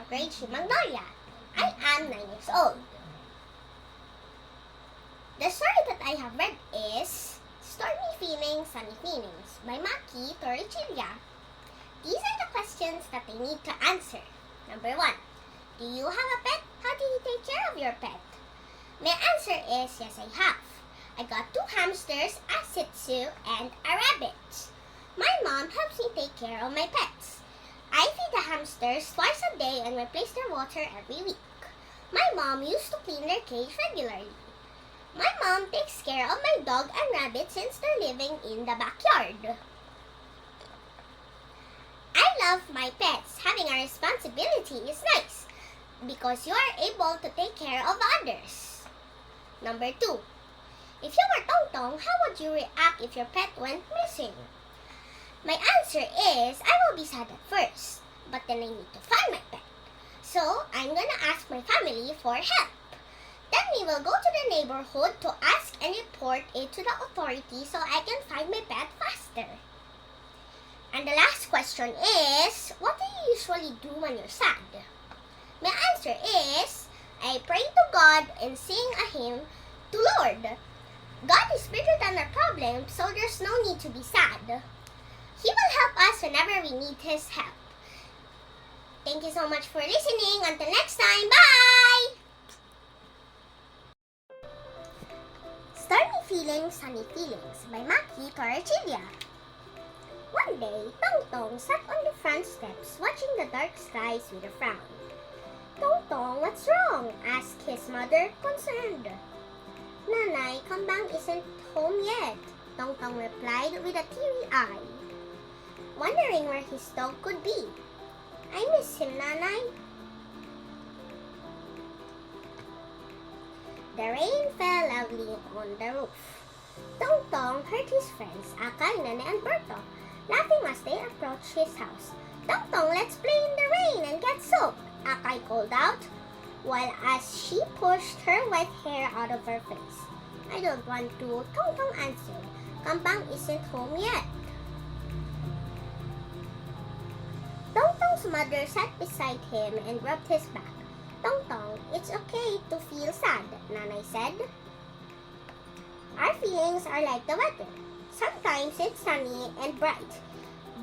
grade 3 Magnolia. I am 9 years old. The story that I have read is Stormy Feelings, Sunny Feelings by Maki Torricilla. These are the questions that I need to answer. Number 1. Do you have a pet? How do you take care of your pet? My answer is yes, I have. I got 2 hamsters, a Shih Tzu, and a rabbit. My mom helps me take care of my pets. I feed the hamsters twice a day and replace their water every week. My mom used to clean their cage regularly. My mom takes care of my dog and rabbit since they're living in the backyard. I love my pets. Having a responsibility is nice because you are able to take care of others. Number 2. If you were Tong Tong, how would you react if your pet went missing? My answer is I will be sad at first, but then I need to find my pet. So I'm gonna ask my family for help. Then we will go to the neighborhood to ask and report it to the authorities so I can find my pet faster. And the last question is, what do you usually do when you're sad? My answer is, I pray to God and sing a hymn to Lord. God is bigger than our problems, so there's no need to be sad. He will help us whenever we need His help. Thank you so much for listening. Until next time, bye! Stormy Feelings, Sunny Feelings by Maki Torricilla. One day, Tong Tong sat on the front steps watching the dark skies with a frown. Tong Tong, what's wrong? Asked his mother, concerned. Nanay, Kambang isn't home yet, Tong Tong replied with a teary eye, wondering where his dog could be. I miss him, Nanay. The rain fell loudly on the roof. Tong Tong heard his friends, Akay, Nene, and Berto, laughing as they approached his house. Tong Tong, let's play in the rain and get soaked, Akay called out, while as she pushed her wet hair out of her face. I don't want to, Tong Tong answered. Kambang isn't home yet. Tong Tong's mother sat beside him and rubbed his back. Tong Tong, it's okay to feel sad, Nanay said. Our feelings are like the weather. Sometimes it's sunny and bright,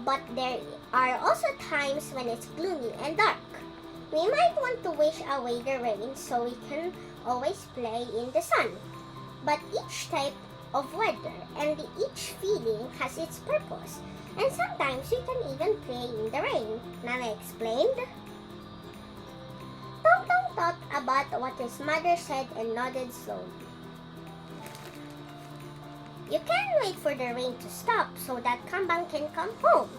but there are also times when it's gloomy and dark. We might want to wish away the rain so we can always play in the sun. But each type of weather and each feeling has its purpose. And sometimes we can even play in the rain, Nana explained. Tong Tong thought about what his mother said and nodded slowly. You can wait for the rain to stop so that Kambang can come home.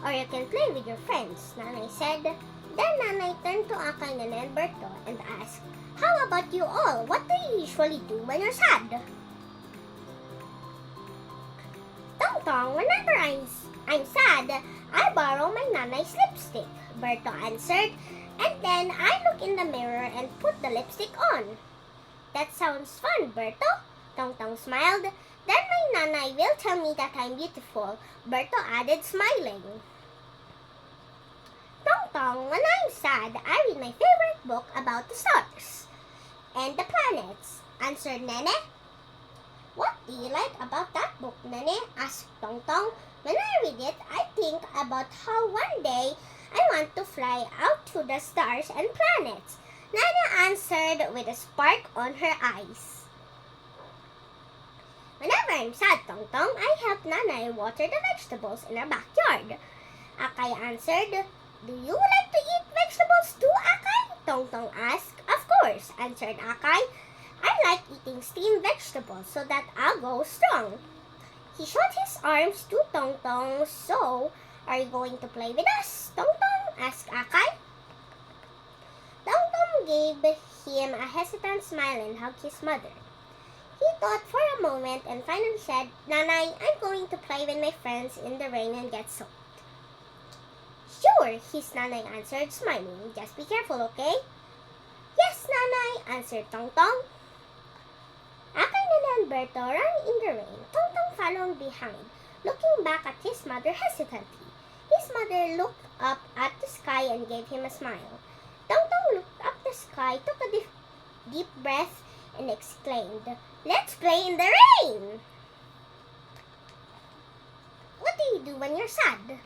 Or you can play with your friends, Nanay said. Then Nanay turned to Akay, Nene, and Berto and asked, how about you all? What do you usually do when you're sad? Tong Tong, whenever I'm sad, I borrow my Nanay's lipstick, Berto answered, and then I look in the mirror and put the lipstick on. That sounds fun, Berto, Tong Tong smiled. Then my Nanay will tell me that I'm beautiful, Berto added, smiling. Tong Tong, when I'm sad, I read my favorite book about the stars and the planets, answered Nene. What do you like about that book, Nene? Asked Tong Tong. When I read it, I think about how one day I want to fly out to the stars and planets, Nene answered with a spark on her eyes. Whenever I'm sad, Tong Tong, I help Nanay water the vegetables in our backyard, Akay answered. Do you like to eat vegetables too, Akay? Tong Tong asked. Of course, answered Akay. I like eating steamed vegetables so that I'll grow strong. He showed his arms to Tong Tong. So, are you going to play with us, Tong Tong? Asked Akay. Tong Tong gave him a hesitant smile and hugged his mother. He thought for a moment and finally said, Nanay, I'm going to play with my friends in the rain and get soaked. Sure, his Nanay answered, smiling. Just be careful, okay? Yes, Nanay, answered Tong Tong. Akay, Nene, and Berto ran in the rain. Tong Tong followed behind, looking back at his mother hesitantly. His mother looked up at the sky and gave him a smile. Tong Tong looked up the sky, took a deep breath, and exclaimed, "Let's play in the rain!" What do you do when you're sad?